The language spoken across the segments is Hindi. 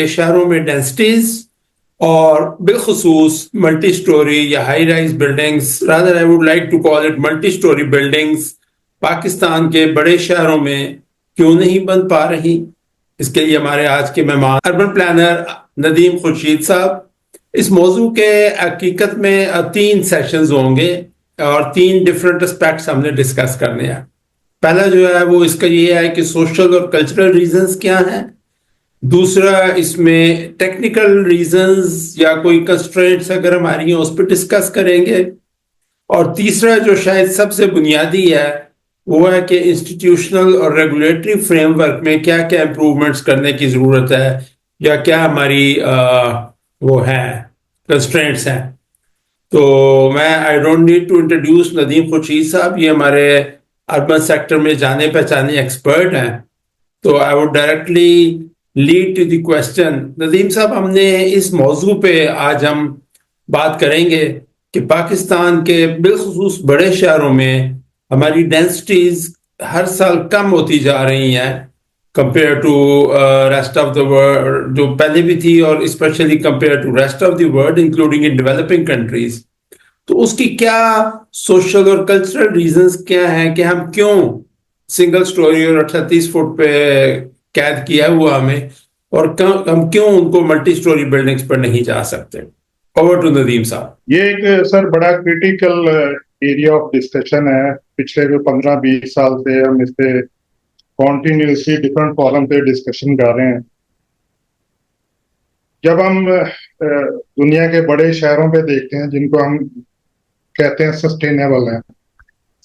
शहरों में डेंसिटीज और बिलखुसूस मल्टी स्टोरी या high rise buildings, rather I would like to call it multi storey buildings, Pakistan के बड़े शहरों में क्यों नहीं बन पा रही। इसके लिए हमारे आज के मेहमान अर्बन प्लानर नदीम खुर्शीद साहब। इस मौजू के हकीकत में 3 सेशंस होंगे और 3 डिफरेंट एस्पेक्ट्स हमने डिस्कस करने हैं। पहला जो है वो इसका ये है कि सोशल और कल्चरल रीजंस क्या हैं। दूसरा, इसमें टेक्निकल रीजंस या कोई कंस्ट्रेंट्स अगर हमारी हैं उस पर डिस्कस करेंगे। और तीसरा जो शायद सबसे बुनियादी है वो है कि इंस्टीट्यूशनल और रेगुलेटरी फ्रेमवर्क में क्या क्या इम्प्रूवमेंट्स करने की ज़रूरत है या क्या हमारी वो है कंस्ट्रेंट्स हैं। तो मैं I don't need to introduce Nadeem Khurshid sahab, ये हमारे अर्बन सेक्टर में जाने पहचाने एक्सपर्ट हैं। तो I would directly lead to the question. Nadeem sahab, हमने इस मौजू पे आज हम बात करेंगे कि पाकिस्तान के बिलखुसूस बड़े शहरों में हमारी डेंसिटीज हर साल कम होती जा रही हैं compare to rest of the world, जो पहले भी थी, और specially compare to rest of the world including in developing countries. तो उसकी क्या सोशल और कल्चरल रीजंस क्या हैं कि हम क्यों सिंगल स्टोरी और 38 फुट पे कैद किया हुआ हमें, और हम क्यों उनको मल्टी स्टोरी बिल्डिंग्स पर नहीं जा सकते। ओवर टू नदीम साहब। ये एक सर बड़ा क्रिटिकल एरिया ऑफ डिस्कशन है। पिछले जो 15-20 साल से हम इस पे कॉन्टिन्यूसली डिफरेंट फॉरम पे डिस्कशन कर रहे हैं। जब हम दुनिया के बड़े शहरों पे देखते हैं जिनको हम कहते हैं सस्टेनेबल है,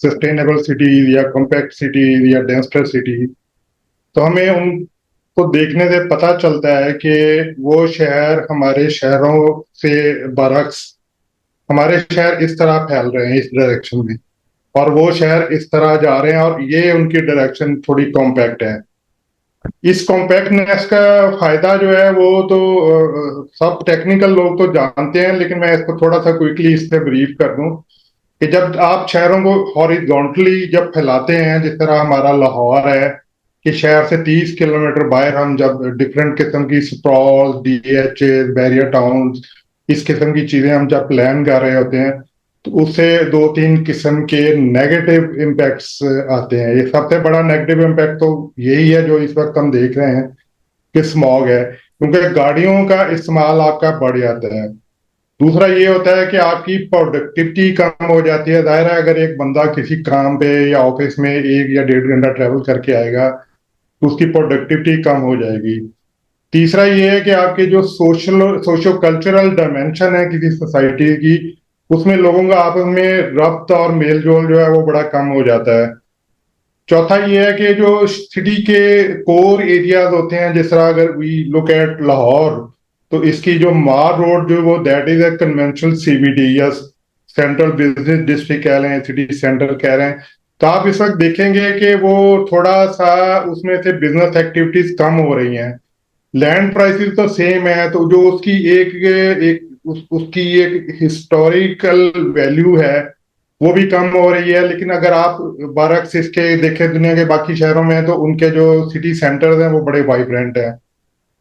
सस्टेनेबल सिटीज या कॉम्पैक्ट सिटीज या डेंसर सिटी, तो हमें उनको देखने से पता चलता है कि वो शहर हमारे शहरों से बरक्स, हमारे शहर इस तरह फैल रहे हैं इस डायरेक्शन में, और वो शहर इस तरह जा रहे हैं, और ये उनकी डायरेक्शन थोड़ी कॉम्पैक्ट है। इस कॉम्पैक्टनेस का फायदा जो है वो तो सब टेक्निकल लोग तो जानते हैं, लेकिन मैं इसको थोड़ा सा क्विकली इस पे ब्रीफ कर दूं कि जब आप शहरों को हॉरिजॉन्टली जब फैलाते हैं, जिस तरह हमारा लाहौर है कि शहर से 30 किलोमीटर बाहर हम जब डिफरेंट किस्म की स्प्रॉल, डीएचए, बैरियर टाउन, इस किस्म की चीजें हम जब प्लान कर रहे होते हैं, तो उससे 2-3 किस्म के नेगेटिव इम्पैक्ट्स आते हैं। ये सबसे बड़ा नेगेटिव इम्पैक्ट तो यही है जो इस वक्त हम देख रहे हैं कि स्मॉग है, क्योंकि गाड़ियों का इस्तेमाल आपका बढ़ जाता है। दूसरा ये होता है कि आपकी प्रोडक्टिविटी कम हो जाती है। जाहिर है अगर एक बंदा किसी काम पे या ऑफिस में 1 या 1.5 घंटा ट्रेवल करके आएगा तो उसकी प्रोडक्टिविटी कम हो जाएगी। तीसरा ये है कि आपकी जो सोशो कल्चरल डायमेंशन है किसी सोसाइटी की, उसमें लोगों का आपस में रब्त और मेल जोल जो है वो बड़ा कम हो जाता है। चौथा ये है कि जो सिटी के कोर एरियाज होते हैं, जिस तरह अगर वी लुक एट लाहौर, तो इसकी जो मार रोड जो वो that is a conventional CBD या सेंट्रल बिजनेस डिस्ट्रिक्ट कह रहे हैं, सिटी सेंटर कह रहे हैं, तो आप इस वक्त देखेंगे कि वो थोड़ा सा उसमें से बिजनेस एक्टिविटीज कम हो रही हैं। लैंड प्राइसेस तो सेम है, तो जो उसकी उसकी एक हिस्टोरिकल वैल्यू है वो भी कम हो रही है। लेकिन अगर आप बरक्स इसके देखें दुनिया के बाकी शहरों में, तो उनके जो सिटी सेंटर्स हैं वो बड़े वाइब्रेंट हैं।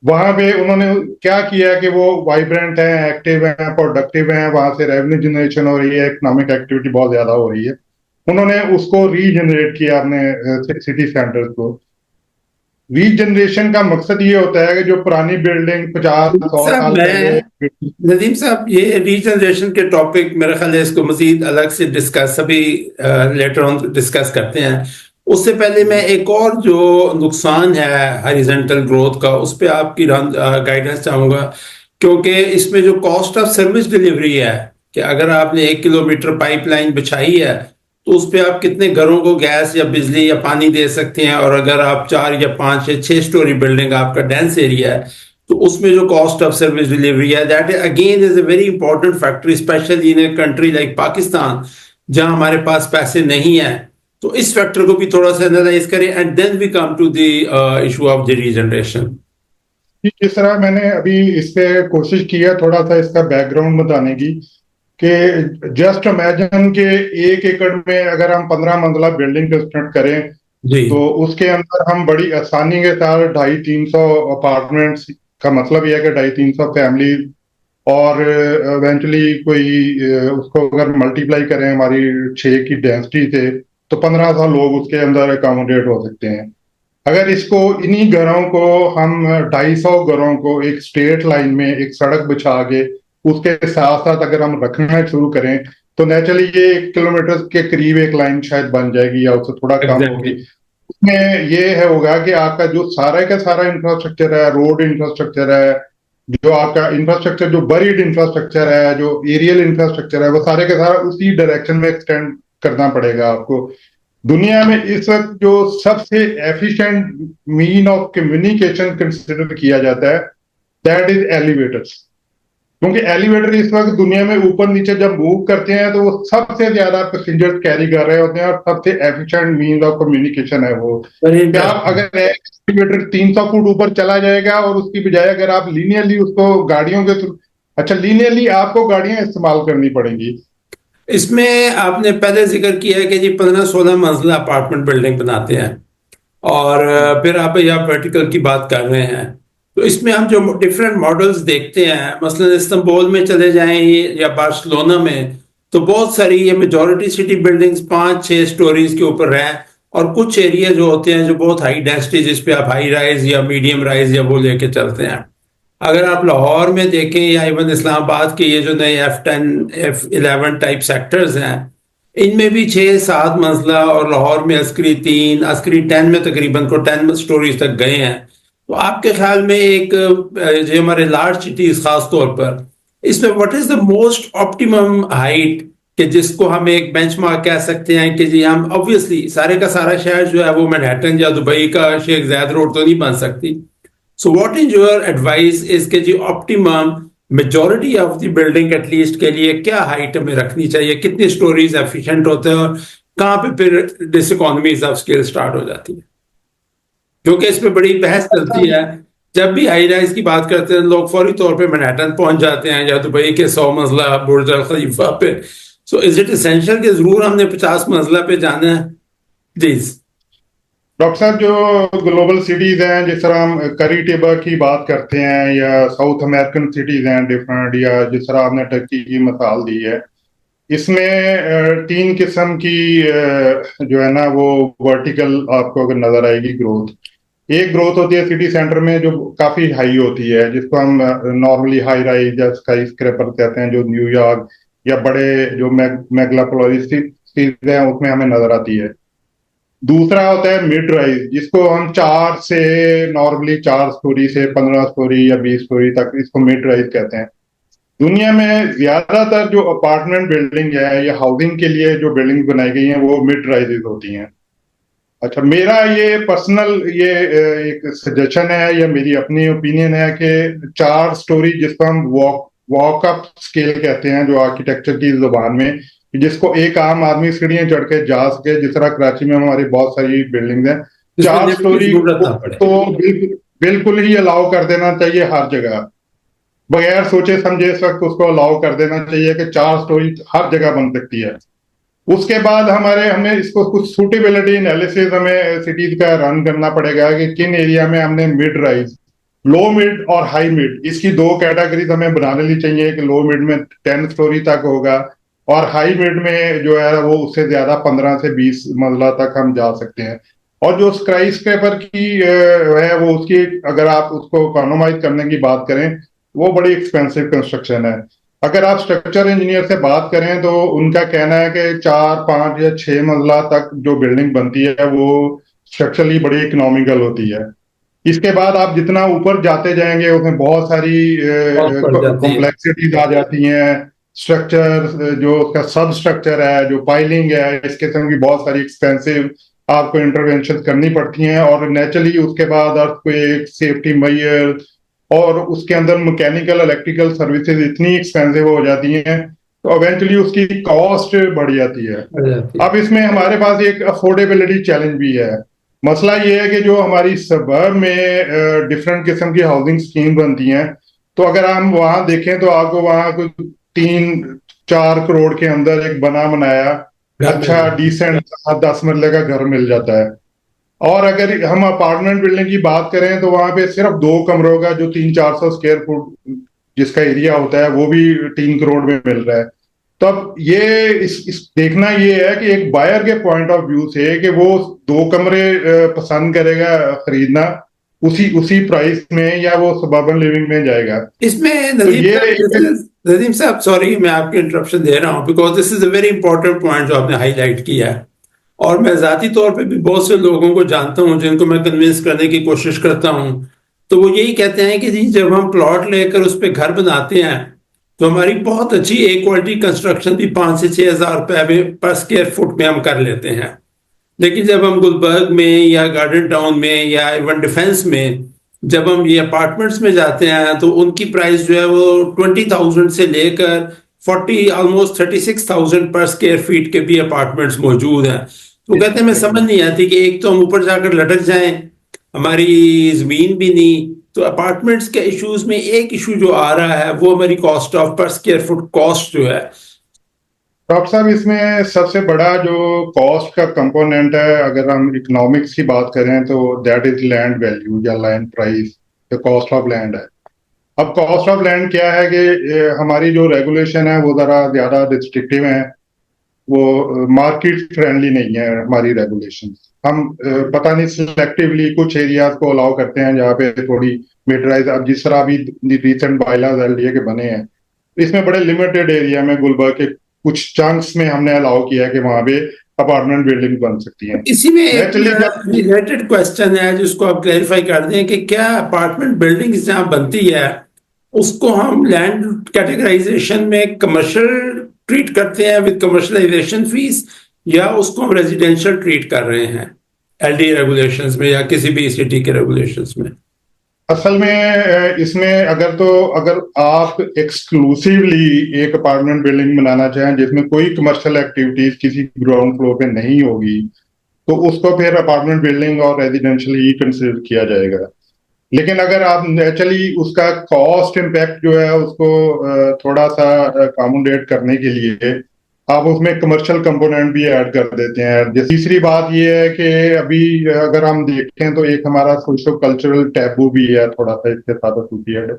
वहां पे उन्होंने क्या किया कि वो वाइब्रेंट हैं, एक्टिव हैं, प्रोडक्टिव हैं, वहां से रेवेन्यू जनरेशन हो रही है, इकोनॉमिक एक्टिविटी बहुत ज्यादा हो रही है। उन्होंने उसको रीजनरेट किया अपने सिटी सेंटर्स को। रीजनरेशन का मकसद ये होता है कि जो पुरानी बिल्डिंग 50-100 साल पहले। नदीम साहब, ये रीजनरेशन के टॉपिक मेरे ख्याल है इसको मजीद अलग से डिस्कस अभी लेटर ऑन डिस्कस करते हैं। उससे पहले मैं एक और जो नुकसान है हॉरिजॉन्टल ग्रोथ का उस पर आपकी गाइडेंस चाहूंगा, क्योंकि इसमें जो कॉस्ट ऑफ सर्विस डिलीवरी है कि अगर आपने 1 किलोमीटर पाइपलाइन बिछाई है तो उस पर आप कितने घरों को गैस या बिजली या पानी दे सकते हैं, और अगर आप 4 या 5 या 6 स्टोरी बिल्डिंग आपका डेंस एरिया है तो उसमें जो कॉस्ट ऑफ सर्विस डिलीवरी है that again is a very important factor, specially in a country like Pakistan जहां हमारे पास पैसे नहीं है। तो इस फैक्टर को भी थोड़ा सा एनालाइज करें and then we come to the issue of the regeneration. जिस तरह मैंने अभी इस पे कोशिश की है थोड़ा सा इसका बैकग्राउंड बताने की, कि जस्ट इमेजिन के 1 एकड़ में अगर हम 15 मंजिला बिल्डिंग कंस्ट्रक्ट करें तो उसके अंदर हम बड़ी आसानी के साथ 250-300 अपार्टमेंट्स का मतलब यह है कि 250-300 फैमिली, और इवेंचुअली कोई उसको अगर मल्टीप्लाई करें हमारी 6 की डेंसिटी से, तो 1500 लोग उसके अंदर अकोमोडेट हो सकते हैं। अगर इसको इन्हीं घरों को हम 250 घरों को एक स्ट्रेट लाइन में एक सड़क बिछा के उसके साथ साथ अगर हम रखना शुरू करें, तो नेचुरली ये 1 किलोमीटर के करीब एक लाइन शायद बन जाएगी या उससे थोड़ा कम होगी। एग्जैक्टली। उसमें ये है होगा कि आपका जो सारा का सारा इंफ्रास्ट्रक्चर है, रोड इंफ्रास्ट्रक्चर है, जो आपका इंफ्रास्ट्रक्चर, जो बरीड इंफ्रास्ट्रक्चर है, जो एरियल इंफ्रास्ट्रक्चर है, वो सारे का सारा उसी डायरेक्शन में एक्सटेंड करना पड़ेगा आपको। दुनिया में इस वक्त जो सबसे efficient mean of communication consider किया जाता है, दैट इज एलिवेटर्स। क्योंकि एलिवेटर इस वक्त दुनिया में ऊपर नीचे जब मूव करते हैं तो वो सबसे ज्यादा पैसेंजर्स कैरी कर रहे होते हैं और सबसे एफिशिएंट मीन ऑफ कम्युनिकेशन है वो। वेरी कि आप इंटरेस्टिंग। अगर एलिवेटर 300 फुट ऊपर चला जाएगा और उसकी बजाय अगर आप लीनियरली उसको गाड़ियों के थ्रू, अच्छा लीनियरली आपको गाड़ियां इस्तेमाल करनी पड़ेंगी। इसमें आपने पहले जिक्र किया है कि जी 15-16 मंजिला अपार्टमेंट बिल्डिंग बनाते हैं, और फिर आप यहाँ वर्टिकल की बात कर रहे हैं। तो इसमें हम जो डिफरेंट मॉडल्स देखते हैं, मसलन इस्तांबुल में चले जाएं या बार्सिलोना में, तो बहुत सारी ये मेजॉरिटी सिटी बिल्डिंग्स 5-6 स्टोरीज के ऊपर हैं, और कुछ एरिया जो होते हैं जो बहुत हाई डेंसिटी, जिस पे आप हाई राइज या मीडियम राइज या वो लेके चलते हैं। अगर आप लाहौर में देखें या इवन इस्लामाबाद के ये जो नए F10 F11 टाइप सेक्टर्स हैं, इनमें भी 6-7 मंजिला, और लाहौर में अस्करी 3, अस्करी 10 में तकरीबन को 10 स्टोरीज तक गए हैं। तो आपके ख्याल में एक जो हमारे लार्ज सिटीज खास तौर पर, इसमें what is the most optimum height, कि जिसको हम एक बेंचमार्क कह सकते हैं कि जी हम ऑब्वियसली सारे का सारा शहर जो है वो मैनहट्टन या दुबई का शेख जायद रोड तो नहीं बन सकती। So what is your advice is कि जी optimum majority of the building at least के लिए क्या हाइट हमें रखनी चाहिए, कितनी स्टोरीज एफिशिएंट होते हैं, और कहाँ पे फिर डिसइकोनॉमीज ऑफ स्केल स्टार्ट हो जाती है? क्योंकि इस पे बड़ी बहस चलती है। जब भी हाई राइज की बात करते हैं लोग फौरी तौर पे मैनहट्टन पहुंच जाते हैं या दुबई के 100 मंजिला बुर्ज अल खलीफा पे। सो इज इट एसेंशियल कि जरूर हमने 50 मंजिला पे जाना है? प्लीज। डॉक्टर साहब, जो ग्लोबल सिटीज हैं, जिस तरह हम करीटेबा की बात करते हैं या साउथ अमेरिकन सिटीज हैं डिफरेंट, या जिस तरह आपने टर्की की मिसाल दी है, इसमें 3 किस्म की जो है ना वो वर्टिकल आपको अगर नजर आएगी ग्रोथ। एक ग्रोथ होती है सिटी सेंटर में जो काफी हाई होती है, जिसको हम नॉर्मली हाई राइज या स्काई स्क्रैपर कहते हैं, जो न्यूयॉर्क या बड़े जो मेगापोलिस सिटीज हैं उसमें हमें नजर आती है। दूसरा होता है मिड राइज, जिसको हम 4 स्टोरी से 15 स्टोरी या 20 स्टोरी तक, इसको मिड राइज कहते हैं। दुनिया में ज्यादातर जो अपार्टमेंट बिल्डिंग है या हाउसिंग के लिए जो बिल्डिंग बनाई गई हैं वो मिड राइजेज होती हैं। अच्छा, मेरा ये पर्सनल ये एक सजेशन है या मेरी अपनी ओपिनियन है कि 4 स्टोरी, जिसको हम वॉक अप स्केल कहते हैं जो आर्किटेक्चर की जुबान में, जिसको एक आम आदमी सीढ़ियां चढ़ के जा सके, जिस तरह कराची में हमारी बहुत सारी बिल्डिंग है, जिसमें चार लिफ्ट की स्टोरी जरूरत ना पड़े। तो बिल्कुल ही अलाउ कर देना चाहिए हर जगह, बगैर सोचे समझे इस वक्त उसको अलाउ कर देना चाहिए कि 4 स्टोरी हर जगह बन सकती है। उसके बाद हमें इसको कुछ सूटेबिलिटी एनालिसिस हमें सिटीज का रन करना पड़ेगा कि किन एरिया में हमने मिड राइज, लो मिड और हाई मिड, इसकी 2 कैटेगरीज हमें बना लेनी चाहिए कि लो मिड में 10 स्टोरी तक होगा और हाई मिड में जो है वो उससे ज्यादा 15 से 20 मंजिला तक हम जा सकते हैं। और जो स्काई स्क्रैपर की है वो उसकी, अगर आप उसको इकोनोमाइज करने की बात करें, वो बड़ी एक्सपेंसिव कंस्ट्रक्शन है। अगर आप स्ट्रक्चर इंजीनियर से बात करें तो उनका कहना है कि 4, 5 या 6 मंजिला तक जो बिल्डिंग बनती है वो स्ट्रक्चरली बड़ी इकोनॉमिकल होती है। इसके बाद आप जितना ऊपर जाते जाएंगे उसमें बहुत सारी बहुत पड़ जाती है। कॉम्प्लेक्सिटीज आ जाती हैं। स्ट्रक्चर जो उसका सब स्ट्रक्चर है, जो पाइलिंग है, इस किस्म की बहुत सारी एक्सपेंसिव आपको इंटरवेंशन करनी पड़ती हैं। और नेचुरली उसके बाद अर्थक्वेक, सेफ्टी मेजर और उसके अंदर मैकेनिकल इलेक्ट्रिकल सर्विसेज इतनी एक्सपेंसिव हो जाती हैं तो इवेंचुअली उसकी कॉस्ट बढ़ जाती है। पड़ जाती है। अब इसमें हमारे पास एक अफोर्डेबिलिटी चैलेंज भी है। मसला ये है कि जो हमारी सबर्ब में डिफरेंट किस्म की हाउसिंग स्कीम बनती हैं, तो अगर हम वहां देखें तो आपको वहां कुछ 3-4 करोड़ के अंदर एक बना बनाया घर में अच्छा डिसेंट 10 मरले का घर मिल जाता है। और अगर हम अपार्टमेंट बिल्डिंग की बात करें तो वहां पे सिर्फ 2 कमरों का जो 300-400 स्क्वायर फुट जिसका एरिया होता है वो भी 3 करोड़ में मिल रहा है। तब ये इस देखना ये है कि एक बायर के पॉइंट ऑफ व्यू से कि वो 2 कमरे पसंद करेगा खरीदना उसी उसी प्राइस में, या वो सबर्बन लिविंग में जाएगा। इसमें तो ये एक नदीम साहब सॉरी मैं आपके इंटरप्शन दे रहा हूं because this is a very important point जो आपने हाईलाइट किया है। और मैं जाती तौर पे भी बहुत से लोगों को जानता हूं जिनको मैं कन्विंस करने की कोशिश करता हूं, तो वो यही कहते हैं कि जी जब हम प्लॉट लेकर उस पर घर बनाते हैं तो हमारी बहुत अच्छी ए क्वालिटी कंस्ट्रक्शन भी 5 से 6 हज़ार रुपए पर स्क्वायर फुट में हम कर लेते हैं। लेकिन जब हम गुलबर्ग में या गार्डन टाउन में या इवन डिफेंस में जब हम ये अपार्टमेंट्स में जाते हैं तो उनकी प्राइस जो है वो 20,000 से लेकर 40 ऑलमोस्ट 36,000 पर स्क्वायर फीट के भी अपार्टमेंट्स मौजूद हैं। तो कहते हैं मैं समझ नहीं आती कि एक तो हम ऊपर जाकर लटक जाएं, हमारी जमीन भी नहीं, तो अपार्टमेंट्स के इश्यूज में एक इशू जो आ रहा है वो हमारी कॉस्ट ऑफ पर स्क्वायर फुट कॉस्ट जो है। डॉक्टर साहब इसमें सबसे बड़ा जो कॉस्ट का कंपोनेंट है, अगर हम इकोनॉमिक्स की बात करें तो दैट इज लैंड वैल्यू या land price, the cost of land है। अब कॉस्ट ऑफ लैंड क्या है कि हमारी जो रेगुलेशन है वो जरा ज्यादा रिस्ट्रिक्टिव है, वो मार्केट फ्रेंडली नहीं है हमारी रेगुलेशन। हम पता नहीं सिलेक्टिवली कुछ एरियाज को अलाउ करते हैं जहाँ पे थोड़ी मिड राइज, अब जिस तरह अभी रिसेंट बाइलाज एलडीए के बने हैं इसमें बड़े लिमिटेड एरिया में गुलबर्ग के कुछ चंक्स में हमने अलाउ किया है कि वहां पे अपार्टमेंट बिल्डिंग बन सकती हैं। इसी में एक नेचुरली जब रिलेटेड क्वेश्चन है जिसको आप क्लैरिफाई कर दें कि क्या अपार्टमेंट बिल्डिंग जहां बनती है उसको हम लैंड कैटेगराइजेशन में कमर्शियल ट्रीट करते हैं विद कमर्शलाइजेशन फीस, या उसको हम रेजिडेंशियल ट्रीट कर रहे हैं एलडी रेगुलेशंस में या किसी भी सिटी के रेगुलेशंस में? असल में इसमें अगर आप एक्सक्लूसिवली एक अपार्टमेंट बिल्डिंग बनाना चाहें जिसमें कोई कमर्शियल एक्टिविटीज किसी ग्राउंड फ्लोर पे नहीं होगी तो उसको फिर अपार्टमेंट बिल्डिंग और रेजिडेंशियल ही कंसिडर किया जाएगा। लेकिन अगर आप नेचुरली उसका कॉस्ट इम्पैक्ट जो है उसको थोड़ा सा अकोमोडेट करने के लिए आप उसमें कमर्शियल कंपोनेंट भी ऐड कर देते हैं। जैसे तीसरी बात ये है कि अभी अगर हम देखें तो एक हमारा सोशो कल्चरल टैबू भी है थोड़ा सा इसके साथ एसोसिएटेड,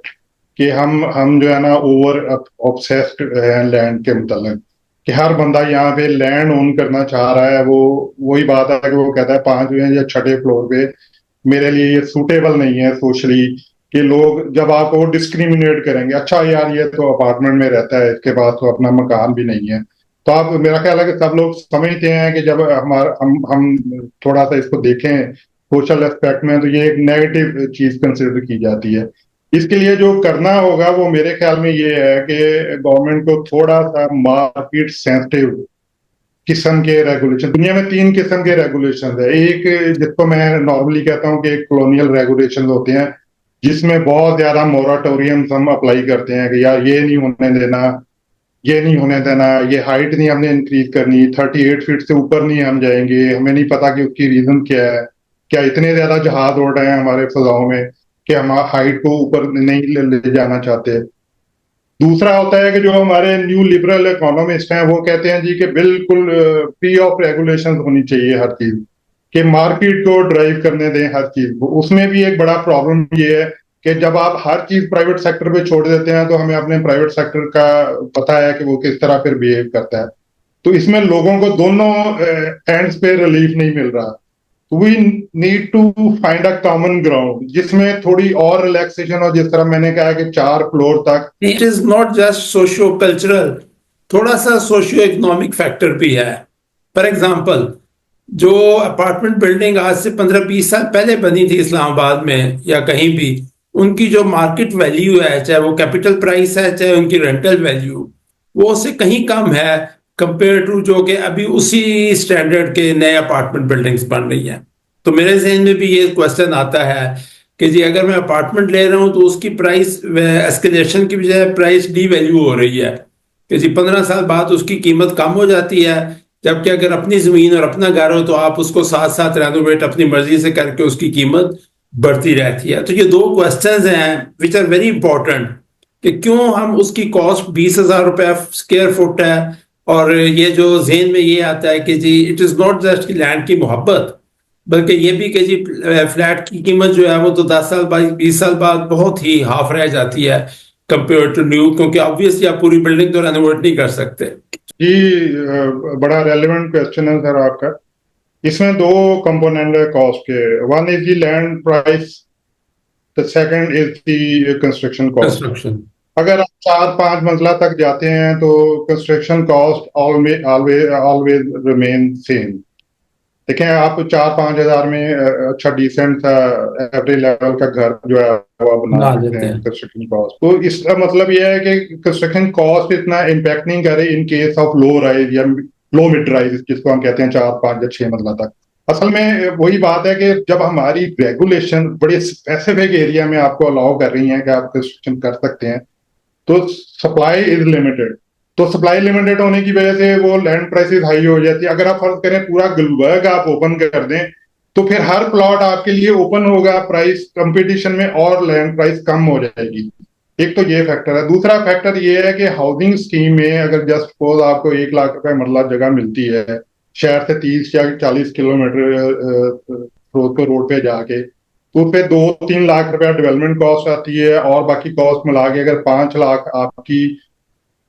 कि हम जो है ना ओवर ऑब्सेस्ड हैं लैंड के मतलब, कि हर बंदा यहाँ पे लैंड ओन करना चाह रहा है। वो वही बात है कि वो कहता है 5वें या 6ठे फ्लोर पे मेरे लिए ये सूटेबल नहीं है सोशली, कि लोग जब आपको डिस्क्रिमिनेट करेंगे, अच्छा यार ये तो अपार्टमेंट में रहता है इसके पास तो अपना मकान भी नहीं है। तो आप, मेरा ख्याल है कि सब लोग समझते हैं कि जब हमारा हम थोड़ा सा इसको देखें सोशल एस्पेक्ट में तो ये एक नेगेटिव चीज कंसिडर की जाती है। इसके लिए जो करना होगा वो मेरे ख्याल में ये है कि गवर्नमेंट को थोड़ा सा मार्केट सेंसिटिव किस्म के रेगुलेशन, दुनिया में 3 किस्म के रेगुलेशन है। एक जिसको मैं नॉर्मली कहता हूँ कि कॉलोनियल रेगुलेशन होते हैं जिसमें बहुत ज्यादा मोराटोरियम हम अप्लाई करते हैं कि यार ये नहीं होने देना, ये नहीं होने देना, ये हाइट नहीं हमने इंक्रीज करनी, 38 फीट से ऊपर नहीं हम जाएंगे। हमें नहीं पता कि उसकी रीजन क्या है, क्या इतने ज्यादा जहाज उड़ रहे हैं हमारे फजाओं में कि हम हाइट को ऊपर नहीं ले जाना चाहते। दूसरा होता है कि जो हमारे न्यू लिबरल इकोनॉमिस्ट हैं वो कहते हैं जी कि बिल्कुल फ्री ऑफ रेगुलेशन होनी चाहिए हर चीज, कि मार्केट को ड्राइव करने दें हर चीज को। उसमें भी एक बड़ा प्रॉब्लम ये है कि जब आप हर चीज प्राइवेट सेक्टर पे छोड़ देते हैं तो हमें अपने प्राइवेट सेक्टर का पता है कि वो किस तरह फिर बिहेव करता है। तो इसमें लोगों को दोनों एंड्स पे रिलीफ नहीं मिल रहा। We need to find a common ground जिसमें थोड़ी और रिलैक्सेशन हो, जिस तरह मैंने कहा कि 4 फ्लोर तक। It is not just socio cultural, थोड़ा सा सोशियो इकोनॉमिक फैक्टर भी है। फॉर एग्जाम्पल जो अपार्टमेंट बिल्डिंग आज से 15-20 साल पहले बनी थी इस्लामाबाद में या कहीं भी, उनकी जो मार्केट वैल्यू है चाहे वो कैपिटल प्राइस है चाहे उनकी रेंटल वैल्यू, वो उससे कहीं कम है कंपेयर टू जो कि अभी उसी स्टैंडर्ड के नए अपार्टमेंट बिल्डिंग्स बन रही हैं। तो मेरे जहन में भी ये क्वेश्चन आता है कि जी अगर मैं अपार्टमेंट ले रहा हूँ तो उसकी प्राइस एस्केलेशन की बजाय प्राइस डी वैल्यू हो रही है कि जी 15 साल बाद उसकी कीमत कम हो जाती है, जबकि अगर अपनी जमीन और अपना घर हो तो आप उसको साथ साथ रेनोवेट अपनी मर्जी से करके उसकी कीमत बढ़ती रहती है। तो ये दो क्वेश्चंस हैं विच आर वेरी इंपॉर्टेंट कि क्यों हम उसकी कॉस्ट 20,000 रुपया स्क्वायर फुट है, और ये जो जेन में ये आता है कि जी it is not just land की मोहब्बत, बल्कि ये भी कि जी फ्लैट की कीमत जो है वो तो 10 साल बाद 20 साल बाद बहुत ही हाफ रह जाती है कंपेयर टू न्यू, क्योंकि ऑब्वियसली आप पूरी बिल्डिंग तो रेनोवेट नहीं कर सकते। जी, बड़ा रेलेवेंट क्वेश्चन है सर आपका। इसमें दो कंपोनेंट है कॉस्ट के। One is the land price, the second is the construction cost. Construction. अगर आप 4-5 मंजिला तक जाते हैं तो construction cost always always remain same. देखें, आप 4-5 हज़ार में अच्छा डिसेंट सा एवरेज लेवल का घर जो है वो आप बना बना सकते देते हैं हैं। Construction cost. तो इसका मतलब यह है कि कंस्ट्रक्शन कॉस्ट इतना इम्पैक्ट नहीं करे in case of low rise या लो मिड राइज, जिसको हम कहते हैं 4, 5 या 6 मंजिला तक। असल में वही बात है कि जब हमारी रेगुलेशन बड़े स्पेसिफिक एरिया में आपको अलाउ कर रही है कि आप कंस्ट्रक्शन कर सकते हैं, तो सप्लाई इज लिमिटेड। तो सप्लाई लिमिटेड होने की वजह से वो लैंड प्राइसेस हाई हो जाती है। अगर आप फर्ज करें पूरा गुलबर्ग आप ओपन कर दें, तो फिर हर प्लॉट आपके लिए ओपन होगा, प्राइस कंपटीशन में और लैंड प्राइस कम हो जाएगी। एक तो ये फैक्टर है। दूसरा फैक्टर ये है कि हाउसिंग स्कीम में अगर जस्ट सपोज आपको 1 लाख रुपए मरला जगह मिलती है शहर से 30 या 40 किलोमीटर रोड पे जाके, तो फिर 2-3 लाख रुपया डेवलपमेंट कॉस्ट आती है, और बाकी कॉस्ट मिला के अगर 5 लाख आपकी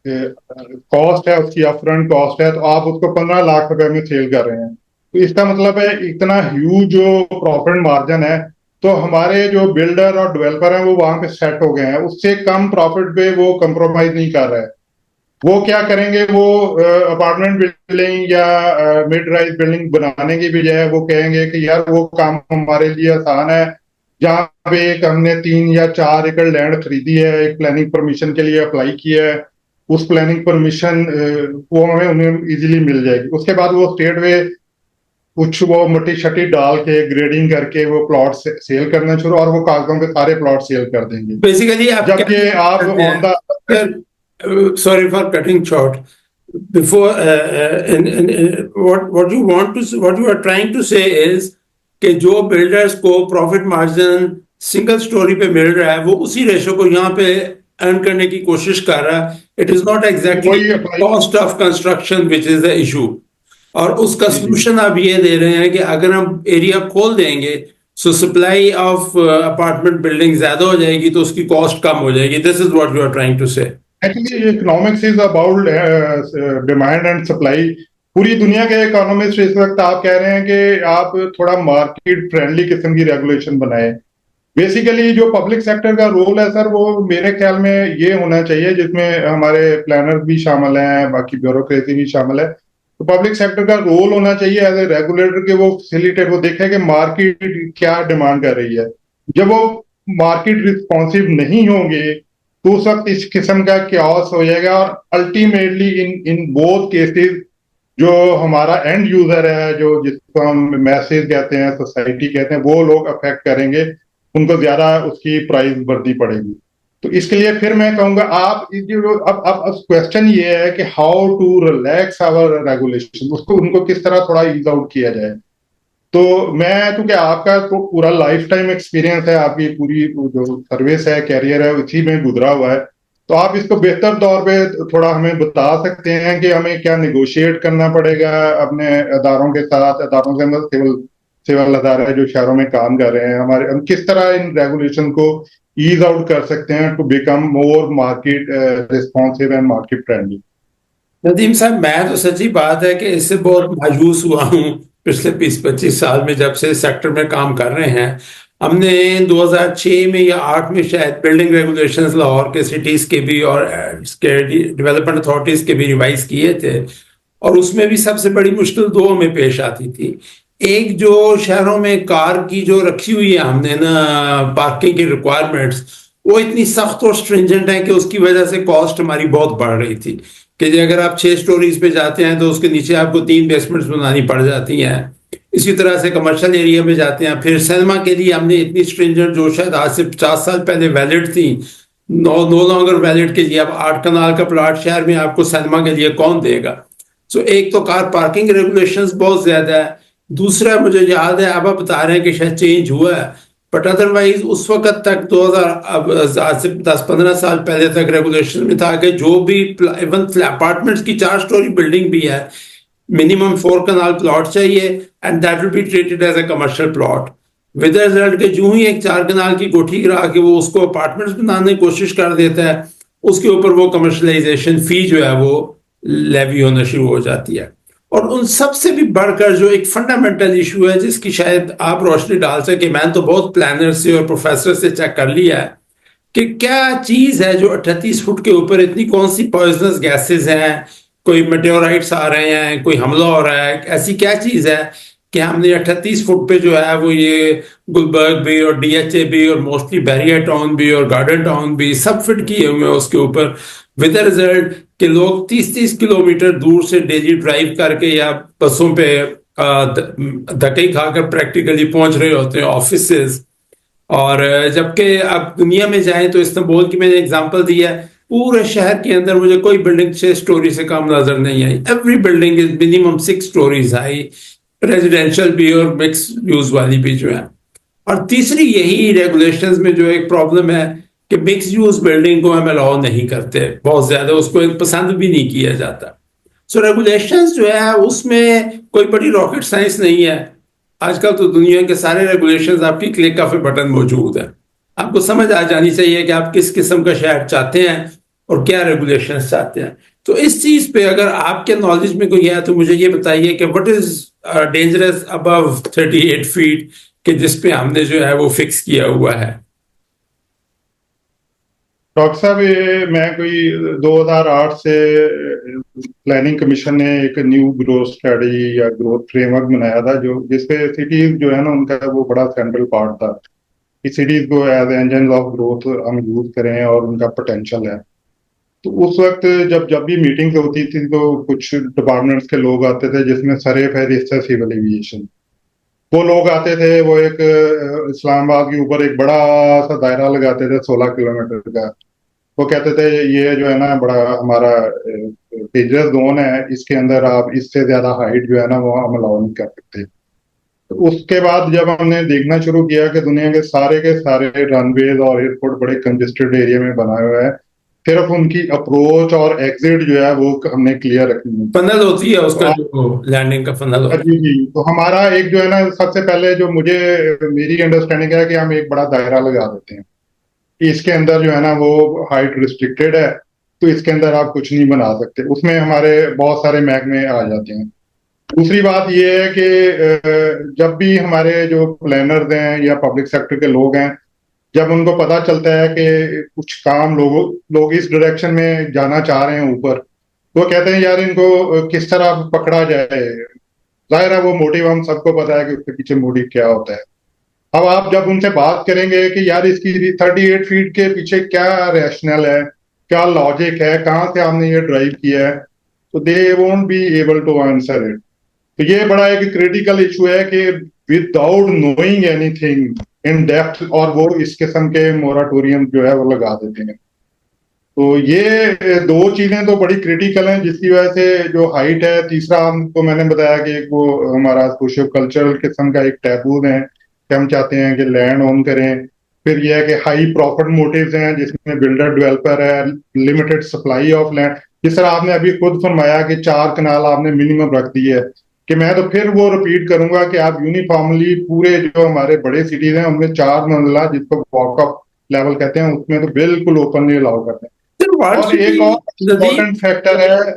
कॉस्ट है, उसकी अपफ्रंट कॉस्ट है, तो आप उसको 15 लाख रुपए में सेल कर रहे हैं। तो इसका मतलब है इतना ह्यूज जो प्रॉफिट मार्जिन है। तो हमारे जो बिल्डर और डेवलपर हैं वो वहां पे सेट हो गए हैं, उससे कम प्रॉफिट पे वो कंप्रोमाइज नहीं कर रहे हैं। वो क्या करेंगे, वो अपार्टमेंट बिल्डिंग या मिड राइज बिल्डिंग बनाने की बजाय वो कहेंगे कि यार वो काम हमारे लिए आसान है, जहाँ पे एक हमने 3 या 4 एकड़ लैंड खरीदी है, एक प्लानिंग परमिशन के लिए अप्लाई किया है, उस प्लानिंग परमिशन वो हमें उन्हें इजीली मिल जाएगी। उसके बाद वो स्टेट वे कुछ वो मट्टी शट्टी डाल के ग्रेडिंग करके वो प्लॉट सेल करना शुरू, और वो कागजों पे सारे प्लॉट सेल कर देंगे। बेसिकली आप क्या जबकि आप करते ऑन द हैं, sorry for cutting short, before what you are trying to say is कि जो बिल्डर्स को प्रॉफिट मार्जिन सिंगल स्टोरी पे मिल रहा है वो उसी रेशो को यहाँ पे अर्न करने की कोशिश कर रहा है। इट इज नॉट एग्जैक्टली वही apply. Cost of construction which is the issue. और उसका जी जी। सोल्यूशन आप ये दे रहे हैं कि अगर हम एरिया खोल देंगे so supply of apartment building ज्यादा हो जाएगी तो उसकी कॉस्ट कम हो जाएगी। This is what you are trying to say. Actually economics is about demand and supply. पूरी दुनिया के इकोनॉमिस्ट इस वक्त आप कह रहे हैं कि आप थोड़ा मार्केट फ्रेंडली किस्म की रेगुलेशन बनाए। बेसिकली जो पब्लिक सेक्टर का रोल है सर, वो मेरे ख्याल में ये होना चाहिए, जिसमें हमारे प्लानर भी शामिल हैं, बाकी ब्यूरोक्रेसी भी शामिल है। तो पब्लिक सेक्टर का रोल होना चाहिए एज ए रेगुलेटर के वो फैसिलिटेट, वो देखे कि मार्केट क्या डिमांड कर रही है। जब वो मार्केट रिस्पॉन्सिव नहीं होंगे तो उस वक्त इस किस्म का क्यास हो जाएगा, और ultimately in in both cases जो हमारा एंड यूजर है, जो जिसको हम मैसेज कहते हैं, सोसाइटी कहते हैं, वो लोग अफेक्ट करेंगे, उनको ज्यादा उसकी प्राइस बढ़नी पड़ेगी। तो इसके लिए फिर मैं कहूंगा आप अब क्वेश्चन ये है कि how to relax our regulation, उसको उनको किस तरह थोड़ा ईज आउट किया जाए। तो मैं, क्योंकि आपका तो पूरा लाइफ टाइम एक्सपीरियंस है, आपकी पूरी जो सर्विस है, कैरियर है, उसी में गुजरा हुआ है, तो आप इसको बेहतर तौर पे थोड़ा हमें बता सकते हैं कि हमें क्या निगोशिएट करना पड़ेगा अपने अदारों के साथ। अदारों के अंदर सिविल सिविल अदारे जो शहरों में काम कर रहे हैं हमारे, हम किस तरह इन रेगुलेशन को ईज आउट कर सकते हैं to become more market responsive and market friendly. Nadeem sahab, मैं तो सच्ची बात है कि इससे बहुत मायूस हुआ हूँ पिछले 20-25 साल में जब से सेक्टर में काम कर रहे हैं। हमने 2006 में या 8 में शायद बिल्डिंग रेगुलेशंस लाहौर के सिटीज के भी और इसके डेवलपमेंट अथॉरिटीज के भी रिवाइज किए थे, और उसमें भी सबसे बड़ी मुश्किल दो हमें पेश आती थी। एक, जो शहरों में कार की जो रखी हुई है हमने ना पार्किंग की रिक्वायरमेंट्स, वो इतनी सख्त और स्ट्रिंजेंट है कि उसकी वजह से कॉस्ट हमारी बहुत बढ़ रही थी। कि अगर आप 6 स्टोरीज पे जाते हैं तो उसके नीचे आपको 3 बेसमेंट्स बनानी पड़ जाती हैं। इसी तरह से कमर्शियल एरिया में जाते हैं, फिर सिनेमा के लिए हमने इतनी स्ट्रिंजेंट, जो शायद आज से 50 साल पहले वैलिड थी, नो लॉन्गर वैलिड, के लिए अब 8 कनाल का प्लाट शहर में आपको सिनेमा के लिए कौन देगा। सो एक तो कार पार्किंग रेगुलेशंस बहुत ज्यादा है। दूसरा, मुझे याद है अब आप बता रहे हैं कि शायद चेंज हुआ है, बट अदरवाइज उस वक्त तक 2000 अब आज से 10-15 साल पहले तक रेगुलेशन में था कि जो भी इवन अपार्टमेंट्स की 4 स्टोरी बिल्डिंग भी है, मिनिमम 4 कनाल प्लॉट चाहिए and that will be treated as a commercial plot. With result के जो ही एक 4 कनाल की कोठी गिरा के वो उसको अपार्टमेंट्स बनाने की कोशिश कर देता है, उसके ऊपर वो कमर्शलाइजेशन फी जो है वो लेवी होना शुरू हो जाती है। और उन सबसे भी बढ़कर जो एक फंडामेंटल इशू है जिसकी शायद आप रोशनी डाल सके, मैंने तो बहुत प्लानर से और प्रोफेसर से चेक कर लिया है कि क्या चीज है जो 38 फुट के ऊपर इतनी कौन सी पॉइजनस गैसेस हैं, कोई मेटेओराइट्स आ रहे हैं, कोई हमला हो रहा है, ऐसी क्या चीज है कि हमने 38 फुट पे जो है वो ये गुलबर्ग भी और डीएचए भी और मोस्टली बैरियर टाउन भी और गार्डन टाउन भी सब फिट किए हुए हैं उसके ऊपर। विद रिजल्ट कि लोग 30-30 किलोमीटर दूर से डेली ड्राइव करके या बसों पे धक्के खाकर प्रैक्टिकली पहुंच रहे होते हैं ऑफिसेज। और जबकि आप दुनिया में जाएं तो इस्तांबुल की मैंने एग्जांपल दिया है, पूरे शहर के अंदर मुझे कोई बिल्डिंग 6 स्टोरी से कम नजर नहीं आई। Every building is minimum 6 storeys high, residential भी और मिक्स यूज वाली भी जो है। और तीसरी यही रेगुलेशंस में जो एक प्रॉब्लम है कि मिक्स यूज बिल्डिंग को हम अलाउ नहीं करते, बहुत ज्यादा उसको पसंद भी नहीं किया जाता। सो रेगुलेशंस जो है उसमें कोई बड़ी रॉकेट साइंस नहीं है। आजकल तो दुनिया के सारे रेगुलेशंस आपकी क्लिक ऑफ ए बटन मौजूद है। आपको समझ आ जानी चाहिए कि आप किस किस्म का शहर चाहते हैं और क्या रेगुलेशंस चाहते हैं। तो इस चीज पे अगर आपके नॉलेज में कोई है तो मुझे ये बताइए कि what is dangerous above 38 feet कि जिसपे हमने जो है वो फिक्स किया हुआ है। डॉक्टर साहब, ये मैं कोई 2008 से प्लानिंग कमीशन ने एक न्यू ग्रोथ स्ट्रेटजी या ग्रोथ फ्रेमवर्क बनाया था जो जिसपे सिटीज जो है ना उनका वो बड़ा सेंट्रल पार्ट था कि सिटीज को एज इंजन ऑफ ग्रोथ हम यूज करें और उनका पोटेंशियल है। तो उस वक्त जब जब भी मीटिंग्स होती थी तो कुछ डिपार्टमेंट्स के लोग आते थे जिसमें सरेफ है सिविल एविएशन। वो लोग आते थे, वो एक इस्लामाबाद के ऊपर एक बड़ा सा दायरा लगाते थे 16 किलोमीटर का। वो कहते थे ये जो है ना बड़ा हमारा डेंजरस जोन है, इसके अंदर आप इससे ज्यादा हाइट जो है ना वो हम अलाउ नहीं कर सकते। तो उसके बाद जब हमने देखना शुरू किया कि दुनिया के सारे रनवेज और एयरपोर्ट बड़े कंजेस्टेड एरिया में बनाए हुए हैं, सिर्फ उनकी अप्रोच और एग्जिट जो है वो हमने क्लियर रखनी है। फनल होती है उसका, तो जो लैंडिंग का फनल होता जी जी, तो हमारा एक जो है ना सबसे पहले जो मुझे मेरी अंडरस्टैंडिंग है कि हम एक बड़ा दायरा लगा देते हैं कि इसके अंदर जो है ना वो हाइट रिस्ट्रिक्टेड है, तो इसके अंदर आप कुछ नहीं बना सकते। उसमें हमारे बहुत सारे महकमे आ जाते हैं। दूसरी बात ये है कि जब भी हमारे जो प्लानर्स हैं या पब्लिक सेक्टर के लोग हैं, जब उनको पता चलता है कि कुछ काम लोग इस डायरेक्शन में जाना चाह रहे हैं ऊपर, तो वो कहते हैं यार इनको किस तरह पकड़ा जाए। जाहिर है वो मोटिव हम सबको पता है कि उसके पीछे मोटिव क्या होता है। अब आप जब उनसे बात करेंगे कि यार इसकी 38 फीट के पीछे क्या रैशनल है, क्या लॉजिक है, कहाँ से आपने ये ड्राइव किया है, तो they won't be able to answer it. तो ये बड़ा एक क्रिटिकल इशू है कि without knowing anything in depth और वो इस किस्म के मोराटोरियम जो है वो लगा देते हैं। तो ये दो चीजें तो बड़ी क्रिटिकल हैं जिसकी वजह से जो हाइट है। तीसरा हमको मैंने बताया कि एक वो हमारा सोशियो कल्चरल किस्म का एक टैबू है कि हम चाहते हैं कि लैंड ओन करें। फिर यह है कि हाई प्रॉफिट मोटिव्स हैं जिसमें बिल्डर डेवलपर है, लिमिटेड सप्लाई ऑफ लैंड। जिस तरह आपने अभी खुद फरमाया कि 4 कनाल आपने मिनिमम रख दी है, कि मैं तो फिर वो रिपीट करूंगा कि आप यूनिफॉर्मली पूरे जो हमारे बड़े सिटीज हैं उनमें 4 मंजिला जिसको वॉकअप लेवल कहते हैं उसमें तो बिल्कुल ओपनली अलाउ करते हैं। है। What और should एक be और the इम्पोर्टेंट फैक्टर है,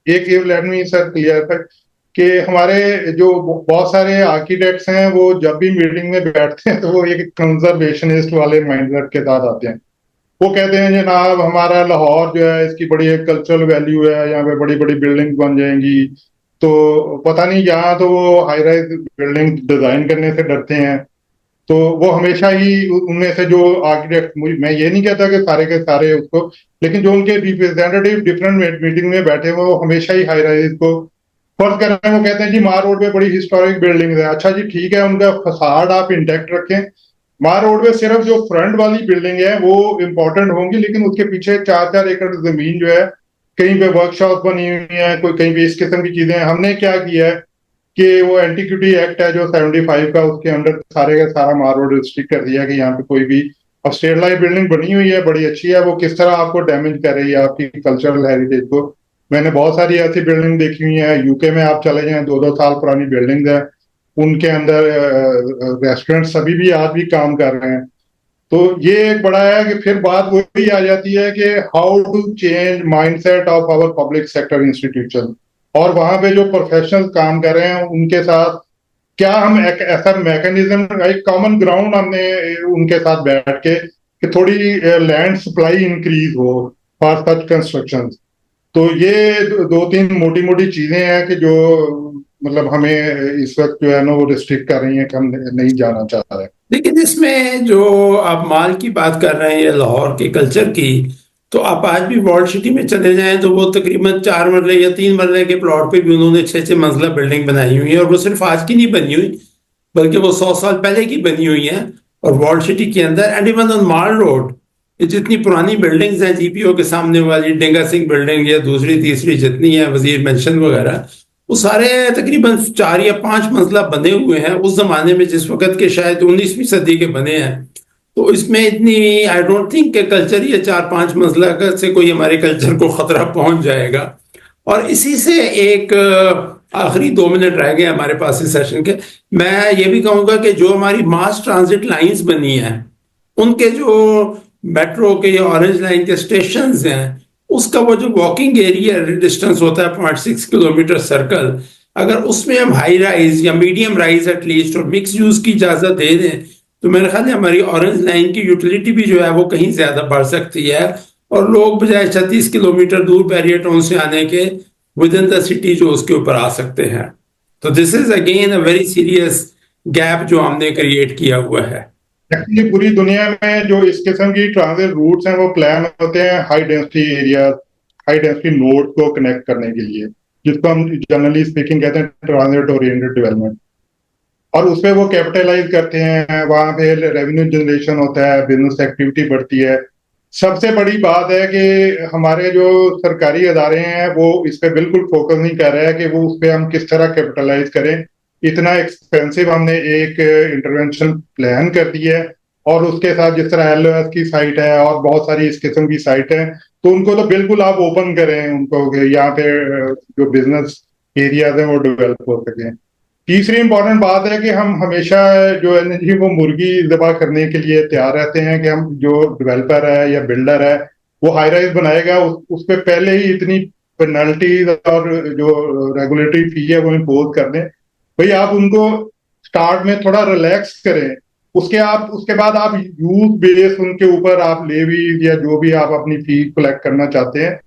एक लेट मी सर क्लियर कर कि हमारे जो बहुत सारे आर्किटेक्ट्स हैं वो जब भी मीटिंग में बैठते हैं तो वो एक कंजर्वेशनिस्ट वाले माइंडसेट के साथ आते हैं। वो कहते हैं जनाब हमारा लाहौर जो है इसकी बड़ी एक कल्चरल वैल्यू है, यहाँ पे बड़ी बड़ी बिल्डिंग बन जाएंगी। तो पता नहीं, यहाँ तो वो हाई राइज बिल्डिंग डिजाइन करने से डरते हैं। तो वो हमेशा ही उनमें से जो आर्किटेक्ट, मैं ये नहीं कहता कि सारे के सारे उसको, लेकिन जो उनके रिप्रेजेंटेटिव डिफरेंट मीटिंग में बैठे हुए वो हमेशा ही हाई राइज को फर्ज कर रहे हैं। वो कहते हैं जी मार रोड पे बड़ी हिस्टोरिक बिल्डिंग है। अच्छा जी ठीक है, उनका फसाड आप इंटैक्ट रखें। मार रोड पे सिर्फ जो फ्रंट वाली बिल्डिंग है वो इंपॉर्टेंट होंगी, लेकिन उसके पीछे 4-4 एकड़ जमीन जो है, कहीं पे वर्कशॉप बनी हुई है, कोई कहीं पे इस किस्म की चीजें। हमने क्या किया है कि वो एंटीक्विटी एक्ट है जो 75 का, उसके अंडर सारे का सारा मार रोड रिस्ट्रिक्ट कर दिया कि यहाँ पे कोई भी, अब स्टेट लाइन बिल्डिंग बनी हुई है बड़ी अच्छी है, वो किस तरह आपको डैमेज कर रही है आपकी कल्चरल हेरिटेज को, मैंने बहुत सारी ऐसी बिल्डिंग देखी हुई है, यूके में आप चले जाएं, 2-2 साल पुरानी बिल्डिंग है, उनके अंदर रेस्टोरेंट सभी भी आज भी काम कर रहे हैं। तो ये एक बड़ा है कि फिर बात वही आ जाती है कि how to change mindset of our public sector institution, और वहां पे जो प्रोफेशनल काम कर रहे हैं उनके साथ क्या हम एक ऐसा मैकेनिज्म, एक कॉमन ग्राउंड हमने उनके साथ बैठ के कि थोड़ी लैंड सप्लाई इंक्रीज हो फॉर सच कंस्ट्रक्शन। तो ये 2-3 मोटी मोटी चीजें हैं कि जो मतलब हमें इस वक्त जो है ना वो रिस्ट्रिक्ट कर रही हैं कि हम नहीं जाना चाह रहे। लेकिन इसमें जो आप माल की बात कर रहे हैं या लाहौर के कल्चर की, तो आप आज भी वॉल्ड सिटी में चले जाएं तो वो तकरीबन 4 मरले या 3 मरले के प्लॉट पे भी उन्होंने 6-6 मंजिला बिल्डिंग बनाई हुई है, और वो सिर्फ आज की नहीं बनी हुई बल्कि वो 100 साल पहले की बनी हुई है। और वॉल्ड सिटी के अंदर and even on mall road ये जितनी पुरानी बिल्डिंग्स हैं, जीपीओ के सामने वाली डेंगा सिंह बिल्डिंग या दूसरी तीसरी जितनी है, वजीर मेंशन वगैरह, वो सारे तकरीबन 4 या 5 मंजिला बने हुए हैं उस जमाने में, जिस वक्त के शायद 19वीं सदी के बने हैं। तो इसमें इतनी आई डोंट थिंक के कल्चर ये 4-5 मंजिला से कोई हमारे कल्चर को खतरा पहुंच जाएगा। और इसी से एक आखिरी 2 मिनट रह गए हमारे पास इस सेशन के, मैं ये भी कहूंगा कि जो हमारी मास ट्रांजिट लाइंस बनी हैं उनके जो मेट्रो के या ऑरेंज लाइन के स्टेशन हैं, उसका वो जो वॉकिंग एरिया डिस्टेंस होता है 0.6 किलोमीटर सर्कल, अगर उसमें हम हाई राइज या मीडियम राइज एटलीस्ट और मिक्स यूज की इजाजत दे दें तो मेरे ख्याल है हमारी ऑरेंज लाइन की यूटिलिटी भी जो है वो कहीं ज्यादा बढ़ सकती है, और लोग बजाय 36 किलोमीटर दूर बैरियर टाउन से आने के विद इन द सिटी जो उसके ऊपर आ सकते हैं। तो this is again a very serious gap जो हमने क्रिएट किया हुआ है। एक्चुअली पूरी दुनिया में जो इस किस्म की ट्रांजिट रूट्स हैं वो प्लान होते हैं high density area, high density node को कनेक्ट करने के लिए, जिसको हम जनरली स्पीकिंग कहते हैं ट्रांजिट ओरिएंटेड डेवलपमेंट। और उसपे वो कैपिटलाइज करते हैं, वहां पे रेवेन्यू जनरेशन होता है, बिजनेस एक्टिविटी बढ़ती है। सबसे बड़ी बात है कि हमारे जो सरकारी अदारे हैं वो इस पे बिल्कुल फोकस नहीं कर रहे हैं कि वो उस पे हम किस तरह कैपिटलाइज करें। इतना एक्सपेंसिव हमने एक इंटरवेंशन प्लान कर दिया है, और उसके साथ जिस तरह एलओएस की साइट है और बहुत सारी इस किस्म की साइट है, तो उनको तो बिल्कुल आप ओपन करें उनको कि यहाँ पे जो बिजनेस एरियाज हैं वो डेवलप हो सके। तीसरी इंपॉर्टेंट बात है कि हम हमेशा जो है वो मुर्गी दबा करने के लिए तैयार रहते हैं कि हम जो डेवलपर है या बिल्डर है वो हाई राइज बनाएगा, उस पर पहले ही इतनी पेनल्टीज और जो रेगुलेटरी फी है वो इम्पोज कर दें। भाई आप उनको स्टार्ट में थोड़ा रिलैक्स करें, उसके बाद आप यूज बेस उनके ऊपर आप लेवीज या जो भी आप अपनी फी कलेक्ट करना चाहते हैं,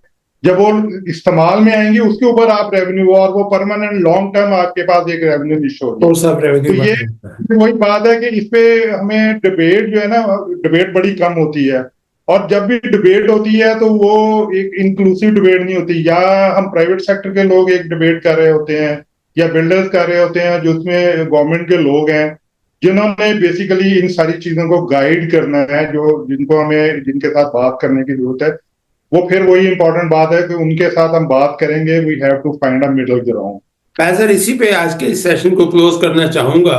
जब वो इस्तेमाल में आएंगे उसके ऊपर आप रेवेन्यू, और वो परमानेंट लॉन्ग टर्म आपके पास एक रेवेन्यू निश्चित होगी। तो ये वही बात है कि इस पे हमें डिबेट जो है ना, डिबेट बड़ी कम होती है, और जब भी डिबेट होती है तो वो एक इंक्लूसिव डिबेट नहीं होती। या हम प्राइवेट सेक्टर के लोग एक डिबेट कर रहे होते हैं या बिल्डर्स कर रहे होते हैं, जिसमें गवर्नमेंट के लोग हैं जिन्होंने बेसिकली इन सारी चीजों को गाइड करना है, जो जिनको हमें जिनके साथ बात करने की जरूरत है। वो फिर वही इंपॉर्टेंट बात है कि उनके साथ हम बात करेंगे, we have to find a middle ground. मैं सर इसी पे आज के इस सेशन को क्लोज करना चाहूंगा,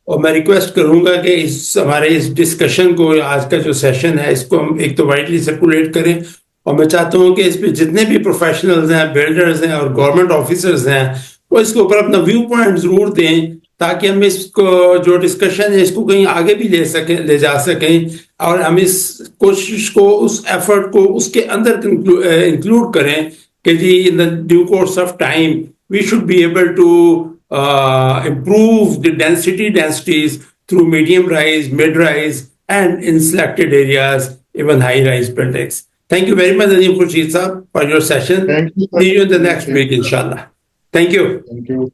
और मैं रिक्वेस्ट करूंगा कि इस हमारे इस डिस्कशन को, आज का जो सेशन है इसको हम एक तो वाइडली सर्कुलेट करें, और मैं चाहता हूं कि इस पे जितने भी प्रोफेशनल्स हैं, बिल्डर्स हैं और गवर्नमेंट ऑफिसर्स हैं वो इसके ऊपर अपना व्यू पॉइंट जरूर दें, ताकि हम इसको जो डिस्कशन है इसको कहीं आगे भी ले जा सकें, और हम इस कोशिश को, उस एफर्ट को उसके अंदर इंक्लूड करें कि जी in the due course of time we should be able to improve the densities through medium rise, mid rise, and in selected areas, even high rise buildings. Thank you very much, Nadeem Khurshid Saab, for your session. Thank you. See you in the next week, inshallah. Thank you. Thank you.